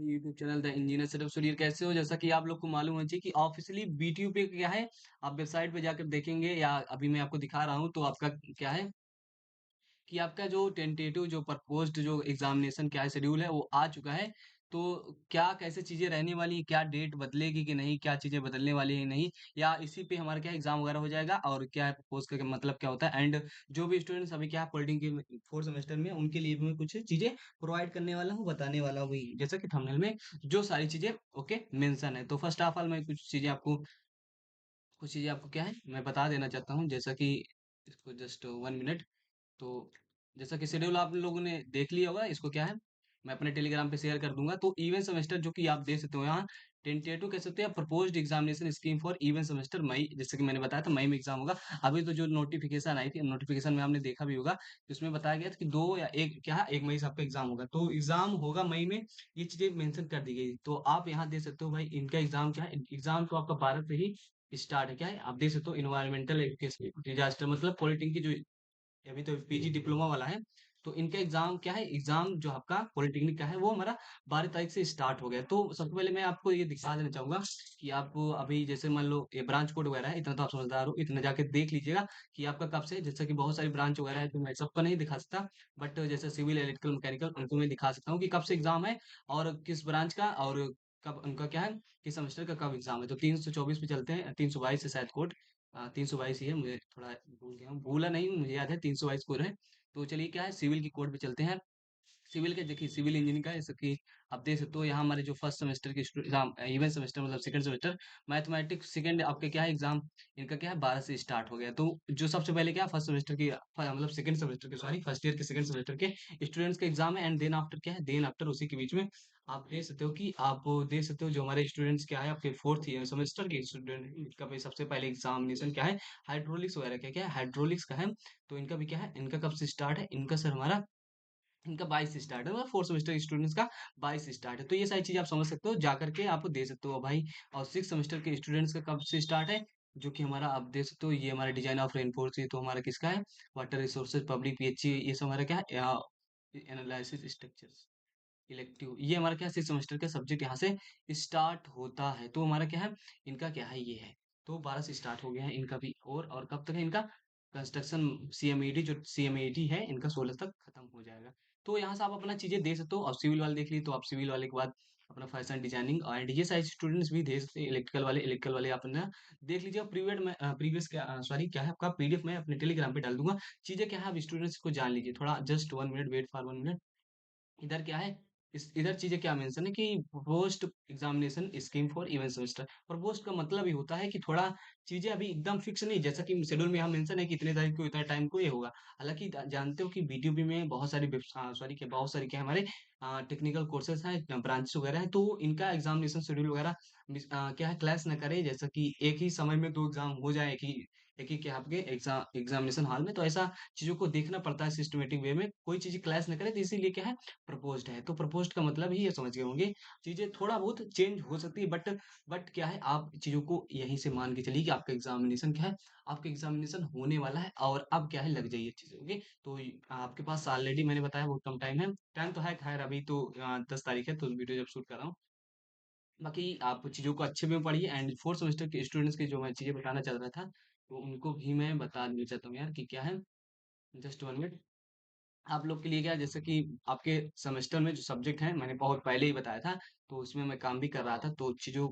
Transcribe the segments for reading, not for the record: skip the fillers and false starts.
YouTube channel the engineer setup studio. कैसे हो? जैसा कि आप लोग को मालूम होना चाहिए कि ऑफिशियली बीटीयू पे क्या है, आप वेबसाइट पे जाकर देखेंगे या अभी मैं आपको दिखा रहा हूँ तो आपका क्या है कि आपका जो टेंटेटिव जो प्रपोज्ड जो एग्जामिनेशन क्या है शेड्यूल है वो आ चुका है। तो क्या कैसे चीजें रहने वाली हैं, क्या डेट बदलेगी कि नहीं, क्या चीजें बदलने वाली है नहीं, या इसी पे हमारा क्या एग्जाम वगैरह हो जाएगा, और क्या है प्रपोज का मतलब क्या होता है। एंड जो भी स्टूडेंट्स अभी क्या पॉलिटिक्स के फोर्थ सेमेस्टर में हैं, उनके लिए भी मैं कुछ चीजें प्रोवाइड करने वाला हूँ, बताने वाला हूँ वही, जैसा कि थंबनेल में जो सारी चीजें ओके मेंशन है। तो फर्स्ट ऑफ ऑल मैं कुछ चीजें आपको क्या है मैं बता देना चाहता हूँ, जैसा कि इसको जस्ट 1 मिनट। तो जैसा कि शेड्यूल आप लोगों ने देख लिया होगा, इसको क्या है मैं अपने टेलीग्राम पे शेयर कर दूंगा। तो इवन सेमेस्टर जो कि आप देख सकते हो यहाँ टेंटेटिव कह सकते हैं proposed examination scheme for even semester May, जैसे कि मैंने बताया था मई में एग्जाम होगा। अभी तो जो नोटिफिकेशन आई थी, नोटिफिकेशन में आपने देखा भी होगा, तो उसमें बताया गया था कि 1 मई से आपका एग्जाम होगा। तो एग्जाम होगा मई में, ये चीजें मेंशन कर दी गई। तो आप यहाँ देख सकते हो भाई इनका एग्जाम क्या है, एग्जाम तो आपका 12 से ही स्टार्ट है। क्या है आप देख सकते हो, इन्वायरमेंटल डिजास्टर मतलब पॉलिटिक्स की जो अभी तो पीजी डिप्लोमा वाला है, तो इनका एग्जाम क्या है, एग्जाम जो आपका पॉलिटेक्निक का है वो हमारा 12 तारीख से स्टार्ट हो गया। तो सबसे पहले मैं आपको ये दिखा देना चाहूंगा कि आप अभी जैसे मान लो ये ब्रांच कोड वगैरह है, इतना तो आप समझदार हो, इतना जाके देख लीजिएगा कि आपका कब से, जैसे कि बहुत सारी ब्रांच वगैरह है तो मैं सबका नहीं दिखा सकता, बट जैसे सिविल इलेक्ट्रिकल मैकेनिकल उनको मैं दिखा सकता हूँ कि कब से एग्जाम है और किस ब्रांच का, और कब उनका क्या है, किस सेमेस्टर का कब एग्जाम है। तो 324 पे चलते हैं, 322 से शायद कोड 322 ही है, मुझे थोड़ा भूल गया हूँ, भूला नहीं हूँ, मुझे याद है 322 कोड है। तो चलिए क्या है सिविल की कोड पे चलते हैं। सिविल के देखिए सिविल इंजीनियरिंग का जैसे कि आप देख सकते हो यहाँ हमारे जो फर्स्ट सेमेस्टर के एग्जाम इवन सेमेस्टर मतलब सेकंड सेमेस्टर मैथमेटिक्स सेकंड आपके क्या है एग्जाम, इनका क्या है 12 से स्टार्ट हो गया। तो जो सबसे पहले क्या फर्स्ट सेमेस्टर की मतलब सेकंड सेमेस्टर के सॉरी फर्स्ट ईयर के सेकंड सेमेस्टर के स्टूडेंट्स का एग्जाम है। एंड देन आफ्टर क्या है, देन आफ्टर उसी के बीच में आप देख सकते हो कि आप देख सकते हो जो हमारे स्टूडेंट्स क्या है आपके फोर्थ ईयर सेमेस्टर के स्टूडेंट का भी सबसे पहले एग्जामिनेशन क्या है हाइड्रोलिक्स वगैरह क्या है हाइड्रोलिक्स का है। तो इनका भी क्या है, इनका कब से स्टार्ट है, इनका सर हमारा इनका 22 से स्टार्ट है, मतलब फोर्थ सेमेस्टर के स्टूडेंट्स का 22 से स्टार्ट है। तो ये सारी चीजें आप समझ सकते हो, जा करके आप दे सकते हो भाई। और सिक्स सेमेस्टर के स्टूडेंट्स का कब से स्टार्ट है, जो कि हमारा आप देख सकते हो ये हमारा डिजाइन ऑफ रेनफोर्स, तो हमारा किसका है, वाटर रिसोर्सेज पब्लिक पीएचई, ये सब हमारा क्या है एनालिसिस स्ट्रक्चर्स इलेक्टिव, ये हमारा क्या है सिक्स सेमेस्टर का सब्जेक्ट यहाँ से स्टार्ट होता है। तो हमारा क्या है, इनका क्या है ये है। तो 12 से स्टार्ट हो गया है इनका भी, और कब तक है इनका कंस्ट्रक्शन सीएमएडी, जो सीएमएडी है इनका 16 तक खत्म हो जाएगा। तो यहाँ से आप अपना चीजें देख सकते हो। और सिविल वाले देख ली तो आप सिविल वाले के बाद अपना फैशन डिजाइनिंग एंड ये सारे स्टूडेंट्स भी देख सकते हैं। इलेक्ट्रिकल वाले आप अपना देख लीजिए। प्रीवियड में प्रीवियस क्या सॉरी क्या है आपका पीडीएफ में अपने टेलीग्राम पे डाल दूंगा। चीजें क्या है आप स्टूडेंट्स को जान लीजिए थोड़ा, just 1 minute wait for 1 minute. इधर क्या है, इस इधर चीजें क्या मेंशन है कि post examination scheme for even semester. Post का मतलब ये होता है कि थोड़ा चीजें अभी एकदम फिक्स नहीं, जैसा कि शेड्यूल में यहाँ मेंशन है कि इतने तारीख को इतने टाइम को ये होगा। हालांकि जानते हो कि बीटीयूबी में बहुत सारी सॉरी क्या बहुत सारी क्या हमारे टेक्निकल कोर्सेज हैं, ब्रांचेस वगैरह हैं, तो इनका एग्जामिनेशन शेड्यूल वगैरह क्या है क्लास न करे, जैसा कि एक ही समय में दो एग्जाम हो जाए एक ही क्या आपके एग्जामिनेशन हॉल में, तो ऐसा चीजों को देखना पड़ता है सिस्टमेटिक वे में, कोई चीज क्लास न करे, तो इसीलिए क्या है प्रपोज्ड है। तो प्रपोज्ड का मतलब ही ये समझ गए होंगे। चीजें थोड़ा बहुत चेंज हो सकती है, बट क्या है आप चीजों को यहीं से मान के चलिए कि आपका एग्जामिनेशन क्या है, आपका एग्जामिनेशन होने वाला है और अब क्या है लग जाइए अच्छे से ओके। तो आपके पास ऑलरेडी मैंने बताया बहुत कम टाइम है, टाइम तो है खैर, अभी तो 10 तारीख है तो वीडियो जब शूट कर रहा हूँ। बाकी आप चीजों को अच्छे में पढ़िए। एंड फोर्थ सेमेस्टर के स्टूडेंट्स की जो मैं चीजें बताना चाह रहा था, तो उनको भी मैं बता देना चाहता हूँ यार कि क्या है, जस्ट 1 मिनट। आप लोग के लिए क्या है, जैसे कि आपके सेमेस्टर में जो सब्जेक्ट है मैंने बहुत पहले ही बताया था, तो उसमें मैं काम भी कर रहा था। तो चीजों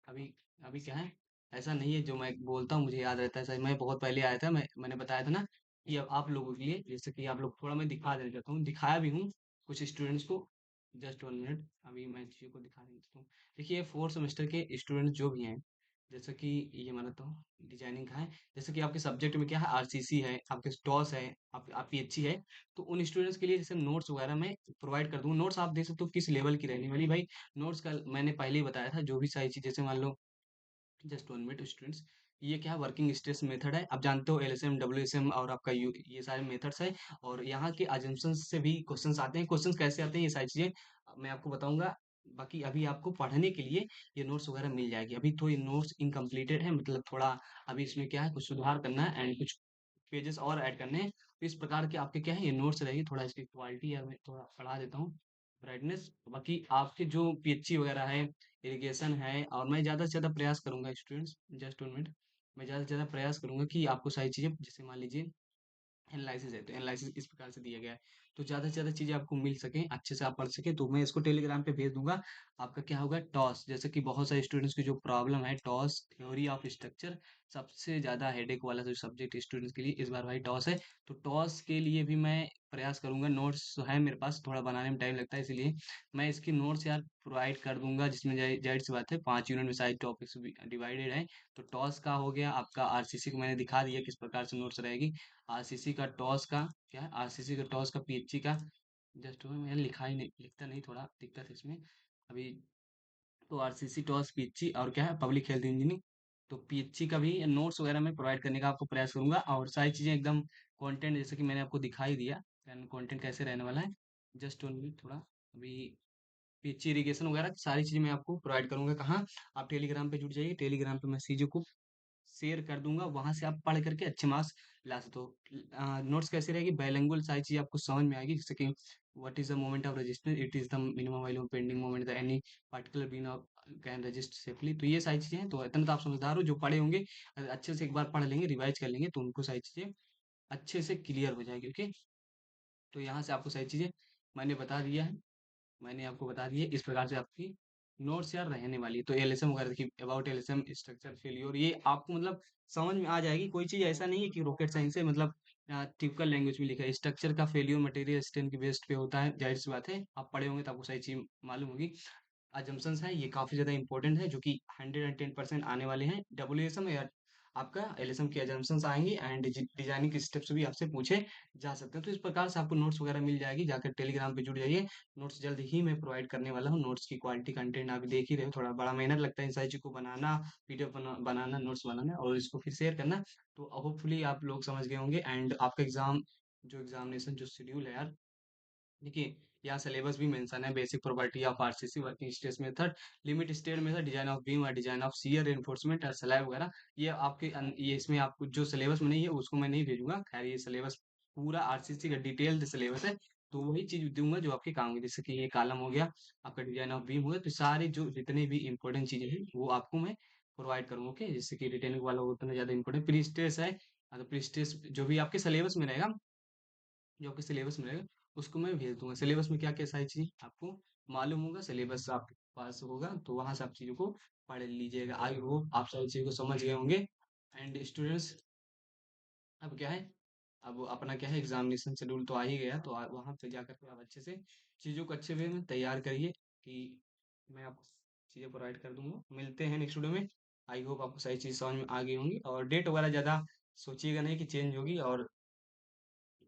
अभी अभी क्या है, ऐसा नहीं है जो मैं बोलता हूँ मुझे याद रहता है, सही मैं बहुत पहले आया था, मैंने बताया था ना कि अब आप लोगों के लिए, जैसे कि आप लोग थोड़ा मैं दिखा देना चाहता हूँ, दिखाया भी हूँ कुछ स्टूडेंट्स को। जस्ट 1 मिनट, अभी मैं चीजों को दिखा देता हूँ। देखिए फोर्थ सेमेस्टर के स्टूडेंट्स जो भी हैं, जैसे कि ये मानता हूँ डिजाइनिंग का है, जैसे कि आपके सब्जेक्ट में क्या है आरसीसी है, आपके टॉस है, आप पीएचई है। तो उन स्टूडेंट्स के लिए जैसे नोट्स वगैरह मैं प्रोवाइड कर दूँ। नोट्स आप देख सकते हो किस लेवल की रहने वाली भाई। नोट्स का मैंने पहले ही बताया था, जो भी सारी चीज जैसे मान लो जस्ट 1 मिनट स्टूडेंट्स, ये क्या है वर्किंग स्ट्रेस मेथड है, आप जानते हो एलएसएम डब्ल्यूएसएम और आपका यू, ये सारे मेथड्स है। और यहाँ के अजम्पशंस से भी क्वेश्चंस आते हैं, क्वेश्चंस कैसे आते हैं ये सारी चीजें मैं आपको बताऊंगा। बाकी अभी आपको पढ़ने के लिए ये नोट्स वगैरह मिल जाएगी। अभी तो ये नोट्स इनकम्प्लीटेड है, मतलब थोड़ा अभी इसमें क्या है कुछ सुधार करना है एंड कुछ पेजेस और ऐड करने हैं। तो इस प्रकार के आपके क्या है ये नोट्स रहेगी। थोड़ा इसकी क्वालिटी यार मैं थोड़ा बढ़ा देता हूँ। ब्राइटनेस। बाकी आपके जो पीएचई वगैरह है, इरिगेशन है, और मैं ज़्यादा से ज़्यादा प्रयास करूंगा स्टूडेंट्स, जस्ट 1 मिनट, मैं ज़्यादा से ज़्यादा प्रयास करूंगा कि आपको सारी चीज़ें, जैसे मान लीजिए एनालिसिस है, तो एनालिसिस इस प्रकार से दिया गया है, तो ज़्यादा से ज़्यादा चीज़ें आपको मिल सकें, अच्छे से आप पढ़ सकें, तो मैं इसको टेलीग्राम पे भेज दूंगा। आपका क्या होगा, टॉस, जैसे कि बहुत सारे स्टूडेंट्स की जो प्रॉब्लम है, टॉस थ्योरी ऑफ स्ट्रक्चर, सबसे ज़्यादा हेडेक वाला जो सब्जेक्ट स्टूडेंट्स के लिए इस बार भाई टॉस है। तो टॉस के लिए भी मैं प्रयास करूंगा, नोट्स है मेरे पास, थोड़ा बनाने में टाइम लगता है, इसीलिए मैं इसकी नोट्स यार प्रोवाइड कर दूंगा, जिसमें जाहिर सी बात है 5 यूनिट में सारे टॉपिक्स डिवाइडेड है। तो टॉस का हो गया, आपका आरसीसी को मैंने दिखा दिया किस प्रकार से नोट्स रहेगी। आरसीसी का टॉस का क्या है, आरसीसी का टॉस का पीएचई का, जस्ट मैंने लिखा ही नहीं, लिखता नहीं, थोड़ा दिक्कत है इसमें अभी। तो आरसीसी टॉस पीएचई और क्या है, पब्लिक हेल्थ इंजीनियरिंग। तो पीएचई का भी नोट्स वगैरह मैं प्रोवाइड करने का आपको प्रयास करूंगा, और सारी चीजें एकदम कंटेंट, जैसे कि मैंने आपको दिखाई दिया कंटेंट कैसे रहने वाला है। जस्ट 1 मिनट, थोड़ा अभी पीएचई इरिगेशन वगैरह की सारी चीजें मैं आपको प्रोवाइड करूंगा। कहाँ, आप टेलीग्राम पे जुड़ जाइए, टेलीग्राम पे मैं चीजों को शेयर कर दूंगा, वहां से आप पढ़ करके अच्छे मार्क्स ला सकते हो। नोट्स कैसे रहेगी, बायलैंग्वेज, सारी चीज आपको समझ में आएगी, जैसे कि what is the moment of resistance, it is the minimum value of bending moment, the any particular beam of can resist safely. तो ये सारी चीजें हैं, तो इतना तो आप समझदार हो, जो पढ़े होंगे, अगर अच्छे से एक बार पढ़ लेंगे, रिवाइज कर लेंगे, तो उनको सारी चीजें अच्छे से क्लियर हो जाएगी। ओके, तो यहाँ से आपको सारी चीजें मैंने बता दिया है, मैंने आपको बता दी है, इस प्रकार से आपकी नोट्स यार रहने वाली है। तो एलएसएम वगैरह की, अबाउट एलएसएम, स्ट्रक्चर फेलियर, ये आपको मतलब समझ में आ जाएगी। कोई चीज ऐसा नहीं है कि रॉकेट साइंस है, मतलब टिपिकल लैंग्वेज में लिखा है, स्ट्रक्चर का फेलियर मटेरियल स्ट्रेंथ की बेस्ड पे होता है, जाहिर सी बात है, आप पढ़े होंगे तो आपको सही चीज मालूम होगी। अजम्पशंस हैं, ये काफी ज्यादा इंपॉर्टेंट है, जो कि 110% आने वाले हैं, डब्ल्यूएसएम या आपका एलएसएम के अजम्पशंस आएंगे, एंड डिजाइनिंग स्टेप्स भी आपसे पूछे जा सकते हैं। तो इस प्रकार से आपको नोट्स वगैरह मिल जाएगी, जाकर टेलीग्राम पे जुड़ जाइए। नोट्स जल्द ही मैं प्रोवाइड करने वाला हूँ, नोट्स की क्वालिटी, कंटेंट आप देख ही रहे हो, थोड़ा बड़ा मेहनत लगता है इन सारी चीज को बनाना, पीडीएफ बनाना, नोट्स बनाना, और इसको फिर शेयर करना। तो होपफुली आप लोग समझ गए होंगे, एंड आपका एग्जाम, जो एग्जामिनेशन जो शेड्यूल है यार, देखिए, यहाँ सिलेबस भी मेंशन है, basic property of RCC, working stress method, limit state method, design of beam और डिजाइन ऑफ शियर एनफोर्समेंट और स्लैब वगैरह। ये आपके ये इसमें आपको जो सिलेबस में नहीं है उसको मैं नहीं भेजूंगा, खैर ये सिलेबस पूरा आरसीसी का डिटेल्ड सिलेबस है, तो वही चीज दूंगा जो आपके काम की, जैसे कि ये कॉलम हो गया, आपका डिजाइन ऑफ बीम हो गया, तो सारी जो जितने भी इंपॉर्टेंट चीजें हैं वो आपको मैं प्रोवाइड करूंगा। ओके, जैसे कि रिटेनिंग वाला उतना ज्यादा इंपॉर्टेंट प्री स्ट्रेस है, तो प्री स्ट्रेस जो भी आपके सिलेबस में रहेगा, जो आपके सिलेबस में रहेगा, उसको मैं भेज दूंगा। सिलेबस में क्या क्या सारी चीज आपको मालूम होगा, सिलेबस आपके पास होगा, तो वहां से आप चीजों को पढ़ लीजिएगा। आई होप आप सारी चीजों को समझ गए होंगे। एंड स्टूडेंट्स, अब क्या है, अब अपना क्या है, एग्जामिनेशन शेड्यूल तो आ ही गया, तो वहां पे जाकर के आप अच्छे से चीजों को अच्छे वे में तैयार करिए, कि मैं आपको चीजें प्रोवाइड कर दूंगा। मिलते हैं नेक्स्ट वीडियो में। आई होप आपको सारी चीज समझ में आ गई होंगी, और डेट वगैरह ज्यादा सोचिएगा नहीं कि चेंज होगी, और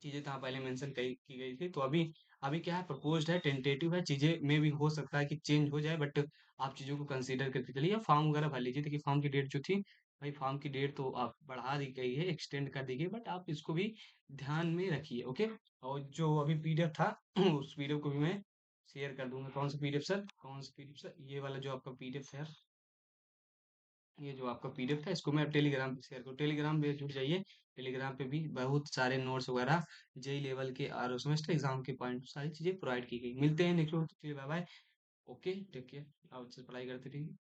चीजें तो पहले मेंशन की गई थी, तो अभी अभी क्या है, प्रपोज्ड है, टेंटेटिव है, चीजें में भी हो सकता है कि चेंज हो जाए, बट आप चीजों को कंसीडर करके चलिए। फॉर्म वगैरह भर लीजिए, देखिए फॉर्म की डेट जो थी, भाई फॉर्म की डेट तो आप बढ़ा दी गई है, एक्सटेंड कर दी गई, बट आप इसको भी ध्यान में रखिए। ओके, और जो अभी पीडीएफ था उस पीडीएफ को भी मैं शेयर कर दूंगा। कौन सा पीडीएफ सर, कौन सा पीडीएफ सर, ये वाला जो आपका पीडीएफ है, ये जो आपका पीडीएफ था, इसको मैं टेलीग्राम पे शेयर करूँ, टेलीग्राम पे जुड़ जाइए। टेलीग्राम पे भी बहुत सारे नोट्स वगैरह, जेई लेवल के और सेमेस्टर एग्जाम के पॉइंट, सारी चीजें प्रोवाइड की गई। मिलते हैं next, bye bye. Okay, take care, आप अच्छे से पढ़ाई करते रहिए।